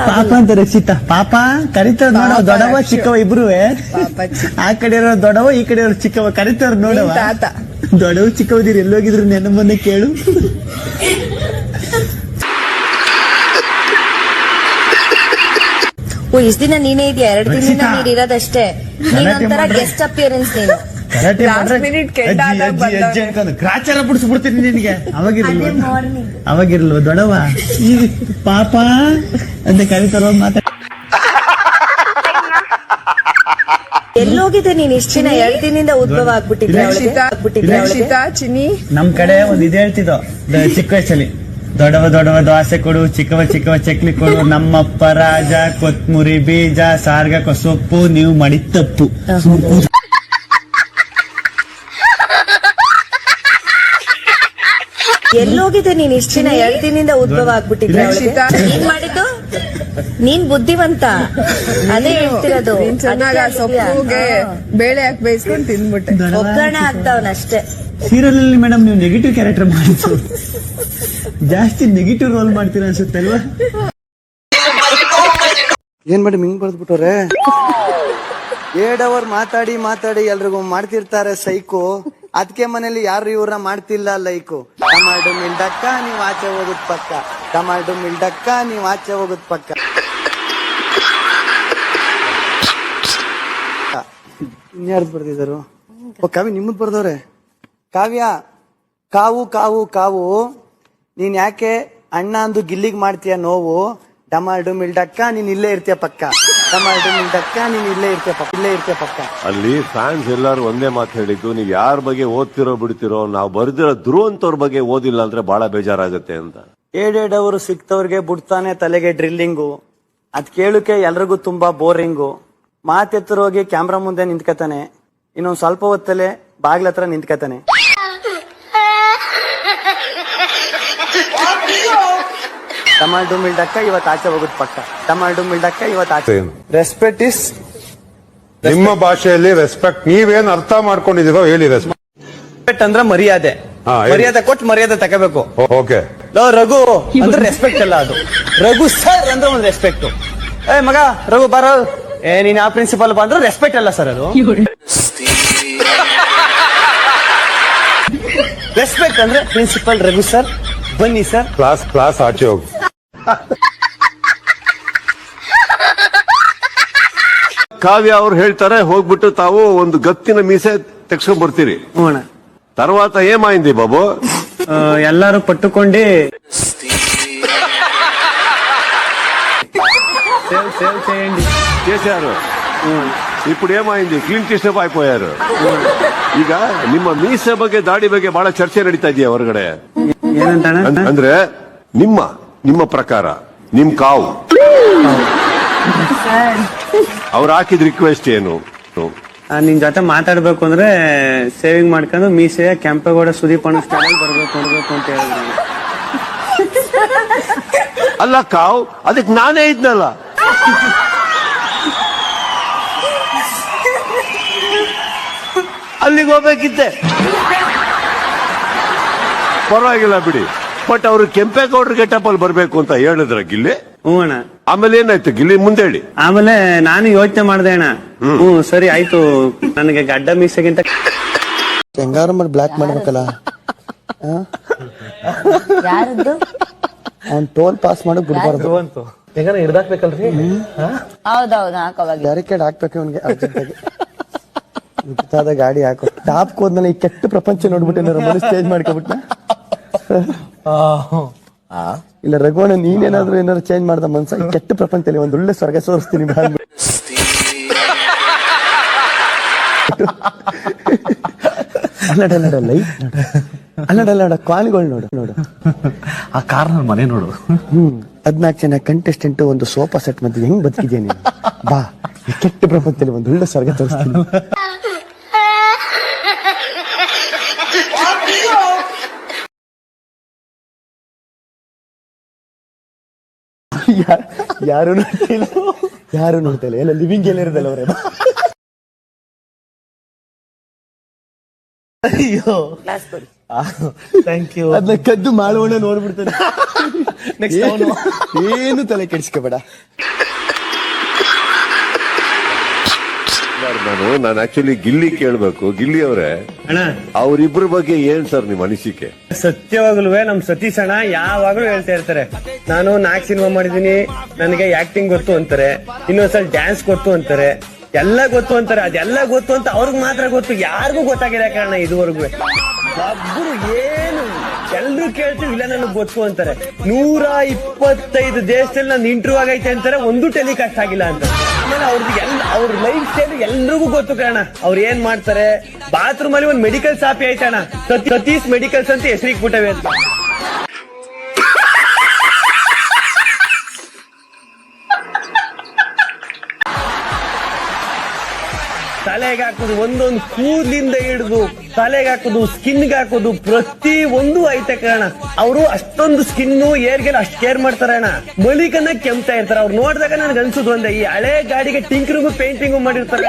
ಪಾಪ ಅಂತ ರಕ್ಷಿತಾ ಪಾಪ ಕರಿತಾರ ನೋಡವ ದೊಡ್ಡವ ಚಿಕ್ಕವ ಇಬ್ರು ಆ ಕಡೆ ಇರೋ ದೊಡ್ಡವ ಈ ಕಡೆ ಇರೋ ಚಿಕ್ಕವ ಕರಿತಾರ ನೋಡವ ದೊಡ್ಡವ ಚಿಕ್ಕವದಿರಿ ಎಲ್ಲೋಗಿದ್ರು ನೆನಪನ್ನ ಕೇಳು. ಓ ಇಷ್ಟ ದಿನ ನೀನೇ ಇದೆಯಾ? 2 ದಿನದಿಂದ ನೀನ್ ಇರೋದಷ್ಟೇ. ನೀನೊಂಥರ ಗೆಸ್ಟ್ ಅಪಿಯರೆನ್ಸ್ ನೀನು. ಗ್ರಾಚಾರ ಬಿಡಿಸ್ಬಿಡ್ತೀನಿ ನಿನ್ಗೆ. ಅವಾಗಿರ್ಲ್ವ ದೊಡವ ಈಗ ಪಾಪ ಅಂತ ಕರಿತಾರ ಮಾತಾಡ. ಎಲ್ಲೋಗಿದೆ ನೀನ್ ಇಷ್ಟ ದಿನ? 2 ದಿನದಿಂದ ಉದ್ಭವ ಆಗ್ಬಿಟ್ಟಿದ್ರೆ ಚಿನ್ನಿ ನಮ್ ಕಡೆ ಒಂದ್ ಇದು ಹೇಳ್ತಿದ್ದೋ ಚಿಕ್ಕ ವಯಸ್ಸಲ್ಲಿ, ದೊಡವ ದೊಡವ ದೋಸೆ ಕೊಡು, ಚಿಕ್ಕವ ಚಿಕ್ಕವ ಚಕ್ಲಿ ಕೊಡು, ನಮ್ಮಪ್ಪ ರಾಜ ಕೊತ್ಮುರಿ ಬೀಜ ಸಾರ್ಗ ಸೊಪ್ಪು, ನೀವು ಮಾಡಿದ ತಪ್ಪು. ಎಲ್ಲೋಗಿದೆ ನೀನ್ ಇಷ್ಟ ದಿನ? 2 ದಿನದಿಂದ ಉದ್ಭವ ಆಗ್ಬಿಟ್ಟಿದ್ರೆ ನೀನ್ ಮಾಡಿದ್ದು. ನೀನ್ ಬುದ್ಧಿವಂತ, ಅದೇ ಹೇಳ್ತಿರೋದು. ಚೆನ್ನಾಗ ಸೊಪ್ಪುಗೆ ಬೇಳೆ ಹಾಕಿ ಬೇಯಿಸ್ಕೊಂಡು ತಿಂದ್ಬಿಟ್ಟೆ. ಒಗ್ಗರಣೆ ಆಗ್ತಾವನಷ್ಟೇ. ಸೀರಿಯಲ್ ಅಲ್ಲಿ ಮೇಡಮ್ ನೀವು ನೆಗೆಟಿವ್ ಕ್ಯಾರೆಕ್ಟರ್ ಮಾಡಿದ್ದು, ಜಾಸ್ತಿ ನೆಗೆಟಿವ್ ರೋಲ್ ಮಾಡ್ತೀರಾ ಅನ್ಸುತ್ತೆ ಅಲ್ವಾ? ಏನ್ ಮೇಡಮ್ ಹಿಂಗ್ ಬರ್ದ್ಬಿಟ್ಟವ್ರೆ? 2 ಅವರ್ ಮಾತಾಡಿ ಮಾತಾಡಿ ಎಲ್ರಿಗೂ ಮಾಡ್ತಿರ್ತಾರೆ ಸೈಕು. ಅದಕ್ಕೆ ಮನೇಲಿ ಯಾರು ಇವ್ರನ್ನ ಮಾಡ್ತಿಲ್ಲ ಲೈಕು. ಟಮಾಟು ಮಿಲ್ಡಕ್ಕ ನೀವ್ ಆಚೆ ಹೋಗುದ್ ಪಕ್ಕ, ಟಮಾಟು ಮಿಲ್ಡಕ್ಕ ನೀವ್ ಆಚೆ ಹೋಗುದ್ ಪಕ್ಕ. ಇನ್ಯಾರ್ದು ಬರ್ದಿದ್ರು? ಕಾವ್ಯ ನಿಮ್ಮದ್ ಬರ್ದವ್ರೆ. ಕಾವ್ಯ ಕಾವು ಕಾವು ಕಾವು ನೀನ್ ಯಾಕೆ ಅಣ್ಣ ಅಂದು ಗಿಲ್ಲಿಗ್ ಮಾಡ್ತೀಯ ನೋವು, ಟಮಾಟು ಮಿಲ್ಡಕ್ಕ ನೀನ್ ಇಲ್ಲೇ ಇರ್ತೀಯ ಪಕ್ಕ, ಟಮಾಟು ಮಿಲ್ಡಕ್ಕ ನೀನ್ ಇಲ್ಲೇ ಇರ್ತೀಯ ಪಕ್ಕ. ಅಲ್ಲಿ ಫ್ಯಾನ್ಸ್ ಎಲ್ಲಾರು ಒಂದೇ ಮಾತು ಹೇಳಿದ್ದು, ನೀವ್ ಯಾರ ಬಗ್ಗೆ ಓದ್ತಿರೋ ಬಿಡ್ತಿರೋ, ನಾವು ಬರ್ದಿರೋ ಧ್ರುವಂತವ್ರ ಬಗ್ಗೆ ಓದಿಲ್ಲ ಅಂದ್ರೆ ಬಹಳ ಬೇಜಾರಾಗತ್ತೆ ಅಂತ. 7 ಅವರು ಸಿಕ್ತವ್ರಿಗೆ ಬಿಡ್ತಾನೆ ತಲೆಗೆ ಡ್ರಿಲ್ಲಿಂಗು. ಅದ್ ಕೇಳಕ್ಕೆ ಎಲ್ರಿಗೂ ತುಂಬಾ ಬೋರಿಂಗು. ಮಾತೆತ್ತರೋಗಿ ಕ್ಯಾಮ್ರಾ ಮುಂದೆ ನಿಂತ್ಕತಾನೆ, ಇನ್ನೊಂದ್ ಸ್ವಲ್ಪ ಹೊತ್ತಲ್ಲೇ ಬಾಗ್ಲ ಹತ್ರ ನಿಂತ್ಕತಾನೆ. ಟಮಾಟು ಮಿಲ್ಡಕ್ಕ ಇವತ್ತು ಆಚೆ ಹೋಗುದ್ ಪಕ್ಕ, ಟಮಾಟು ಮಿಲ್ಡಕ್ಕ ಇವತ್ತು ಆಚೆ. ರೆಸ್ಪೆಕ್ಟ್ ಇಸ್, ನಿಮ್ಮ ಭಾಷೆಯಲ್ಲಿ ರೆಸ್ಪೆಕ್ಟ್ ನೀವೇನ್ ಅರ್ಥ ಮಾಡ್ಕೊಂಡಿದೀರೋ ಹೇಳಿ. ರೆಸ್ಪೆಕ್ಟ್ ಅಂದ್ರೆ ಮರ್ಯಾದೆ, ಮರ್ಯಾದೆ ಕೊಟ್ಟು ಮರ್ಯಾದೆ ತಗೋಬೇಕು. ಓಕೆ, ರಘು ಅಂದ್ರೆ ರೆಸ್ಪೆಕ್ಟ್ ಅಲ್ಲ ಅದು. ರಘು ಸರ್ ಅಂದ್ರೆ ಒಂದು ರೆಸ್ಪೆಕ್ಟ್. ಏ ಮಗ ರಘು ಬಾರ, ನೀನ್ ಆ ಪ್ರಿನ್ಸಿಪಲ್ ಬಂದ್ರೆ ರೆಸ್ಪೆಕ್ಟ್ ಅಲ್ಲ ಸರ್ ಅದು. ರೆಸ್ಪೆಕ್ಟ್ ಅಂದ್ರೆ ಪ್ರಿನ್ಸಿಪಲ್ ರಘು ಸರ್ ಬನ್ನಿ ಸರ್, ಕ್ಲಾಸ್ ಆಚೆ ಹೋಗಿ. ಕಾವ್ಯ ಅವ್ರು ಹೇಳ್ತಾರೆ ಹೋಗ್ಬಿಟ್ಟು ತಾವು ಒಂದು ಗತ್ತಿನ ಮೀಸೆ ತೆಗ್ಸ್ಕೊಂಡ್ ಬರ್ತೀರಿ. తర్వాత ఏమైంది బాబు? ಎಲ್ಲಾರು పట్టుకోండి సేవ్ చేయండి చేశారు. ఇప్పుడు ఏమైంది? క్లీన్ చేసేపు అయిపోయారు. ಈಗ ನಿಮ್ಮ ಮೀಸೆ ಬಗ್ಗೆ ದಾಡಿ ಬಗ್ಗೆ ಬಹಳ ಚರ್ಚೆ ನಡೀತಾ ಇದೆಯಾ ಹೊರಗಡೆ? ಅಂದ್ರೆ ನಿಮ್ಮ ಪ್ರಕಾರ ನಿಮ್ ಕಾವು ಅವ್ರು ಹಾಕಿದ ರಿಕ್ವೆಸ್ಟ್ ಏನು? ನಿನ್ ಜೊತೆ ಮಾತಾಡ್ಬೇಕು ಅಂದ್ರೆ ಸೇವಿಂಗ್ ಮಾಡ್ಕೊಂಡು ಮೀಸೆ ಕೆಂಪೇಗೌಡ ಸುದೀಪ್ ಅಣ್ಣ ಸ್ಟೈಲ್ ಬರ್ಬೇಕು ಅಂತ ಹೇಳಿದ್ರು. ಅಲ್ಲ ಕಾವ್, ಅದಕ್ಕೆ ನಾನೇ ಇದ್ನಲ್ಲ. ಅಲ್ಲಿಗೆ ಹೋಗ್ಬೇಕಿತ್ತೆ, ಪರವಾಗಿಲ್ಲ ಬಿಡಿ. ಬಟ್ ಅವರು ಕೆಂಪೇಗೌಡರ ಗೆಟಪ್ ಅಲ್ಲಿ ಬರ್ಬೇಕು ಅಂತ ಹೇಳಿದ್ರ ಗಿಲ್ಲಿ. ಅಣ್ಣ. ಆಮೇಲೆ ಏನಾಯ್ತು ಗಿಲ್ಲಿ ಮುಂದೆ ಹೇಳಿ. ಆಮೇಲೆ ನಾನು ಯೋಚನೆ ಮಾಡ್ದೆ ಅಣ್ಣ. ಸರಿ ಆಯ್ತು, ನನಗೆ ಗಡ್ಡ ಮೀಸೆಗಿಂತ ಹೆಂಗಾರು ಮಾಡಿ ಬ್ಲಾಕ್ ಮಾಡ್ಬೇಕಲ್ಲ. ಅವ್ನ್ ಟೋಲ್ ಪಾಸ್ ಮಾಡಕ್ ಬಿಡ್ಬಾರ್ದು. ಹಿಡ್ದಾಕ್ಬೇಕಲ್ರಿ. ಹೌದೌದು ಹಾಕವಾಗ ಬ್ಯಾರಿಕೇಡ್ ಹಾಕ್ಬೇಕು ಅವ್ನಿಗೆ ಅರ್ಜೆಂಟ್ ಆಗಿ. ಗಾಡಿ ಹಾಕೋ ಟಾಪ್ ಹೋದ್ಮೇಲೆ ಈ ಕೆಟ್ಟ ಪ್ರಪಂಚ ನೋಡ್ಬಿಟ್ಟೆ ಮನಸ್ಸು ಚೇಂಜ್ ಮಾಡ್ಕೊಬಿಟ್ನ. ಇಲ್ಲ ರಘುವಣ್ಣ ನೀನೇನಾದ್ರೂ ಏನಾದ್ರು ಚೇಂಜ್ ಮಾಡ್ದ ಮನ್ಸ, ಈ ಕೆಟ್ಟ ಪ್ರಪಂಚದಲ್ಲಿ ಒಂದ್ ಒಳ್ಳೆ ಸ್ವರ್ಗ ಸೋರಿಸ್ತೀನಿ. ಅಲ್ಲಡ ಕಾಲ್ಗಳು ನೋಡು ಆ ಕಾರ್ನರ್ ಮನೆ ನೋಡು. 14 ಜನ ಕಂಟೆಸ್ಟೆಂಟ್ ಒಂದು ಸೋಫಾ ಸೆಟ್ ಮಧ್ಯೆ ಹೆಂಗ್ ಬದುಕಿದ್ಯಾ ನೀನು? ಬಾ, ಈ ಕೆಟ್ಟ ಪ್ರಪಂಚದಲ್ಲಿ ಒಂದು ಒಳ್ಳೆ ಸ್ವರ್ಗ ತೋರಿಸ್ತೀನಿ. ಯಾರು ನೋಡ್ತಾ ಇಲ್ಲ, ಎಲ್ಲ ಲಿವಿಂಗ್ ಎಲ್ಲ ಇರೋದಲ್ಲ ಅವರೇ. ಅಯ್ಯೋ ಥ್ಯಾಂಕ್ ಯು. ಅದನ್ನ ಕದ್ದು ಮಾಡೋಣ ನೋಡ್ಬಿಡ್ತಾನೆ. ಏನು ತಲೆ ಕೆಡಿಸ್ಕೋಬೇಡ. ನಾನು ಆಕ್ಚುಲಿ ಗಿಲ್ಲಿ ಕೇಳ್ಬೇಕು. ಗಿಲ್ಲಿ ಅವರೇ, ಅಣ್ಣ ಅವರಿಬ್ಬರ ಬಗ್ಗೆ ಏನ್ ಸರ್ ನಿಮ್ ಅನಿಸಿಕೆ? ಸತ್ಯವಾಗ್ಲೂ ನಮ್ ಸತೀಶ್ ಅಣ್ಣ ಯಾವಾಗ್ಲೂ ಹೇಳ್ತಾ ಇರ್ತಾರೆ, ನಾನು 4 ಸಿನಿಮಾ ಮಾಡಿದೀನಿ, ನನಗೆ ಆಕ್ಟಿಂಗ್ ಗೊತ್ತು ಅಂತಾರೆ, ಇನ್ನೊಂದ್ಸಲ ಡ್ಯಾನ್ಸ್ ಗೊತ್ತು ಅಂತಾರೆ, ಎಲ್ಲ ಗೊತ್ತು ಅಂತಾರೆ. ಅದೆಲ್ಲ ಗೊತ್ತು ಅಂತ ಅವ್ರಿಗೆ ಮಾತ್ರ ಗೊತ್ತು, ಯಾರಿಗೂ ಗೊತ್ತಾಗಿಲ್ಲ ಕಾರಣ ಇದುವರೆಗೂ. ಒಬ್ರು ಏನು ಎಲ್ರು ಕೇಳ್ತೀವಿ, ಇಲ್ಲ ನನಗೆ ಗೊತ್ತು ಅಂತಾರೆ. 125 ದೇಶದಲ್ಲಿ ನಾನು ಇಂಟರ್ವ್ಯೂ ಆಗೈತೆ ಅಂತಾರೆ, ಒಂದು ಟೆಲಿಕಾಸ್ಟ್ ಆಗಿಲ್ಲ ಅಂತ. ಆಮೇಲೆ ಅವ್ರ ಲೈಫ್ ಸ್ಟೈಲ್ ಎಲ್ರಿಗೂ ಗೊತ್ತು ಕಾರಣ. ಅವ್ರು ಏನ್ ಮಾಡ್ತಾರೆ, ಬಾತ್ರೂಮ್ ಅಲ್ಲಿ ಒಂದು ಮೆಡಿಕಲ್ ಶಾಪಿ ಆಯ್ತಣ್ಣ, ಸತೀಶ್ ಮೆಡಿಕಲ್ಸ್ ಅಂತ ಹೆಸರಿಗೆ ಬಿಟ್ಟವೆ ಅಂತ. ತಲೆಗೆ ಹಾಕೋದು, ಒಂದೊಂದು ಕೂದಲಿಂದ ಹಿಡಿದು ತಲೆಗೆ ಹಾಕೋದು, ಸ್ಕಿನ್ಗೆ ಹಾಕೋದು, ಪ್ರತಿ ಒಂದು ಐತೆ ಕಾರಣ. ಅವರು ಅಷ್ಟೊಂದು ಸ್ಕಿನ್ನು ಏರ್ಗೆಲ್ಲ ಅಷ್ಟು ಕೇರ್ ಮಾಡ್ತಾರೆ ಅಣ್ಣ. ಮಳಿಕನ್ನ ಕೆಮ್ತಾ ಇರ್ತಾರೆ. ಅವ್ರು ನೋಡಿದಾಗ ನನ್ಗೆ ಅನ್ಸುದು ಒಂದೇ, ಈ ಹಳೆ ಗಾಡಿಗೆ ಟಿಂಕರಿಂಗು ಪೇಂಟಿಂಗು ಮಾಡಿರ್ತಾರೆ.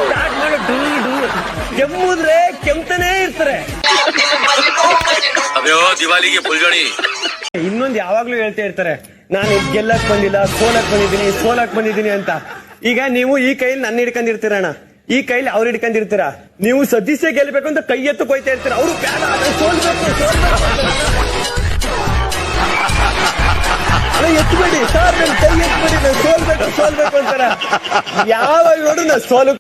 ಸ್ಟಾರ್ಟ್ ಮಾಡಿ ಕೆಮ್ಮುದ್ರೆ ಕೆಮ್ತಾನೇ ಇರ್ತಾರೆ. ದಿವಾಲಿಗೆ ಫುಲ್ಗಡಿ. ಇನ್ನೊಂದು ಯಾವಾಗ್ಲೂ ಹೇಳ್ತಾ ಇರ್ತಾರೆ, ನಾನು ಗೆಲ್ಲಕ್ ಬಂದಿಲ್ಲ, ಸೋಲಕ್ ಬಂದಿದ್ದೀನಿ ಅಂತ. ಈಗ ನೀವು ಈ ಕೈಲಿ ನನ್ನ ಹಿಡ್ಕೊಂಡಿರ್ತೀರಣ್ಣ, ಈ ಕೈಲಿ ಅವ್ರು ಹಿಡ್ಕೊಂಡಿರ್ತೀರಾ. ನೀವು ಸತೀಶೆ ಗೆಲ್ಬೇಕು ಅಂತ ಕೈ ಎತ್ತು ಕೊಯ್ತಾ ಇರ್ತೀರ. ಅವರು ಎತ್ತಬೇಡಿ ಸರ್, ನನ್ ಕೈ ಎತ್ಬೇಡಿ, ನಾನು ಸೋಲ್ಬೇಕು ಅಂತಾರ. ಯಾವಾಗ ನೋಡು ನಾ ಸೋಲು.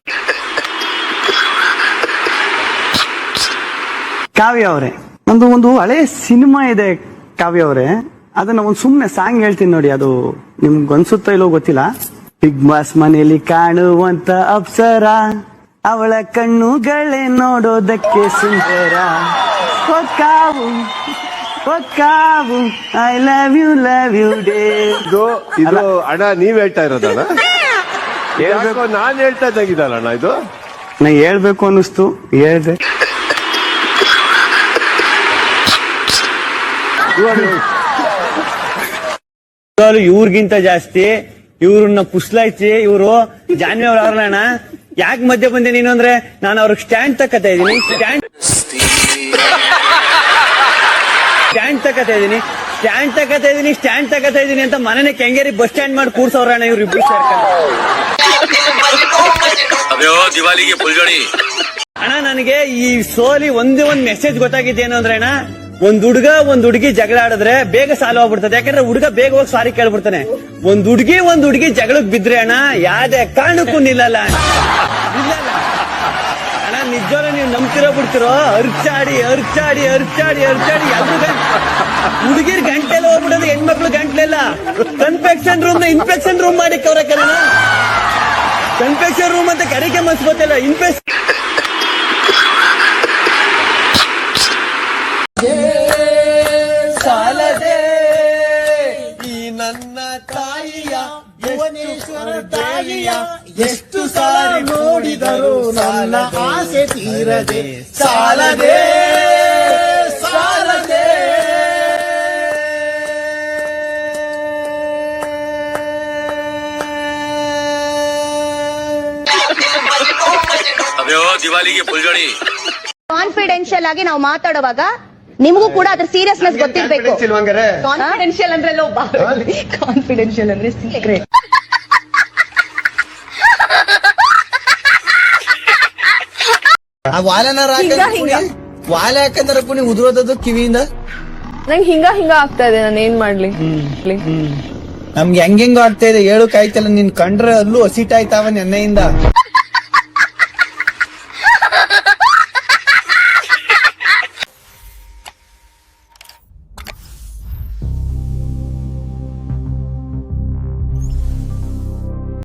ಕಾವ್ಯ ಅವರೇ, ಒಂದು ಹಳೆ ಸಿನಿಮಾ ಇದೆ ಕಾವ್ಯ ಅವರೇ, ಅದನ್ನ ಒಂದು ಸುಮ್ನೆ ಸಾಂಗ್ ಹೇಳ್ತೀನಿ ನೋಡಿ, ಅದು ನಿಮ್ಗೆ ಅನ್ಸುತ್ತೋ ಇಲ್ಲೋ ಗೊತ್ತಿಲ್ಲ. ಬಿಗ್ ಬಾಸ್ ಮನೆಯಲ್ಲಿ ಕಾಣುವಂತ ಅಪ್ಸರ, ಅವಳ ಕಣ್ಣುಗಳೇ ನೋಡೋದಕ್ಕೆ ಸುಂದರ. ಓ ಕಾವು ಐ ಲವ್ ಯು ಡೇ. ಇದು ಅಣ್ಣ ನೀವ್ ಹೇಳ್ತಾ ಇರೋದಣ್ಣ? ನಾನ್ ಹೇಳ್ತಾ ಇದ್ದಾಗಿದ್ದಲ್ಲ ಅಣ್ಣ ಇದು. ನಾ ಹೇಳ್ಬೇಕು ಅನ್ನಿಸ್ತು, ಹೇಳ್ದೆ. ಇವ್ರಿಗಿಂತ ಜಾಸ್ತಿ ಇವ್ರನ್ನ ಪುಸ್ಲಾಯ್ಸಿ ಇವರು ಜಾನ್ವಿ ಅವ್ರ ಅವ್ರಣ್ಣ. ಯಾಕೆ ಮಧ್ಯೆ ಬಂದೆ ನೀನು ಅಂದ್ರೆ, ನಾನು ಅವ್ರಿಗೆ ಸ್ಟ್ಯಾಂಡ್ ತಕ್ಕತಾ ಇದೀನಿ ಅಂತ ಮನೆನೇ ಕೆಂಗೇರಿ ಬಸ್ ಸ್ಟ್ಯಾಂಡ್ ಮಾಡಿ ಕೂರ್ಸವ್ರಣ್ಣ ಇವ್ರು ಇಬ್ರು ದಿವಾಲಿಗೆ ಫುಲ್ಗಡಿ. ಅಣ್ಣ ನನಗೆ ಈ ಸೋಲಿ ಒಂದೇ ಒಂದ್ ಮೆಸೇಜ್ ಗೊತ್ತಾಗಿದ್ದೇನು ಅಂದ್ರೆ ಅಣ್ಣ, ಒಂದ್ ಹುಡುಗಿ ಜಗಳ ಆಡಿದ್ರೆ ಬೇಗ ಸಾಲ್ವ್ ಆಗ್ಬಿಡ್ತದೆ. ಯಾಕಂದ್ರೆ ಹುಡುಗ ಬೇಗ ಹೋಗಿ ಸಾರಿ ಕೇಳ್ಬಿಡ್ತಾನೆ. ಒಂದ್ ಹುಡುಗಿ ಜಗಳಕ್ ಬಿದ್ರೆ ಅಣ್ಣ ಯಾವ್ದೇ ಕಾರಣಕ್ಕೂ ನಿಲ್ಲಲ್ಲ ಅಣ್ಣ. ನಿಜವಾಗ್ಲೂ ನೀವು ನಂಬ್ತಿರೋ ಬಿಡ್ತಿರೋ, ಅರ್ಚಾಡಿ ಎಲ್ರು ಹುಡುಗಿರ್ ಗಂಟೆಲ್ಲ ಹೋಗ್ಬಿಡೋದು, ಹೆಣ್ಮಕ್ಳು ಗಂಟ್ಲೆಲ್ಲ ಕನ್ಫೆಕ್ಷನ್ ರೂಮ್ ಇನ್ಫೆಕ್ಷನ್ ರೂಮ್ ಮಾಡಿ ಕವರಕ್ಕಲ್ಲ. ಕನ್ಫೆಕ್ಷನ್ ರೂಮ್ ಅಂತ ಕರಿಕೆ ಮನ್ಸ್ ಗೊತ್ತಿಲ್ಲ, ಇನ್ಫೆಕ್ಷನ್. ಸಾಲದೆ ಈ ನನ್ನ ತಾಯಿಯ ಭುವನೇಶ್ವರ ತಾಯಿಯ ಎಷ್ಟು ಸಾರಿ ನೋಡಿದರು ನನ್ನ ಆಸೆ ತೀರದೆ. ಸಾಲದೆ ದಿವಾಲಿಗೆ ಫುಲ್ಗಡಿ. ಕಾನ್ಫಿಡೆನ್ಶಿಯಲ್ ಆಗಿ ನಾವು ಮಾತಾಡುವಾಗ ನಿಮಗೂ ಕೂಡ ಅದ್ರ ಸೀರಿಯಸ್ನೆಸ್ ಗೊತ್ತಿರ್ಬೇಕು. ಕಾನ್ಫಿಡೆನ್ಶಿಯಲ್ ಅಂದ್ರೆ ಕಾನ್ಫಿಡೆನ್ಶಿಯಲ್ ಅಂದ್ರೆ ಸೀಕ್ರೆಟ್. ವಾಲ ಯಾಕಂದ್ರೆ ಪುಣಿ ಉದುರೋದದು ಕಿವಿಯಿಂದ ನಂಗೆ ಹಿಂಗ ಆಗ್ತಾ ಇದೆ, ನಾನು ಏನ್ ಮಾಡ್ಲಿ? ನಮ್ಗೆ ಹೆಂಗೆಂಗೋ ಆಗ್ತಾ ಇದೆ, ಹೇಳಕ್ ಆಯ್ತಲ್ಲ. ನಿನ್ ಕಂಡ್ರೆ ಅಲ್ಲೂ ಹಸಿಟ್ ಆಯ್ತಾವ ನೆನ್ನೆಯಿಂದ.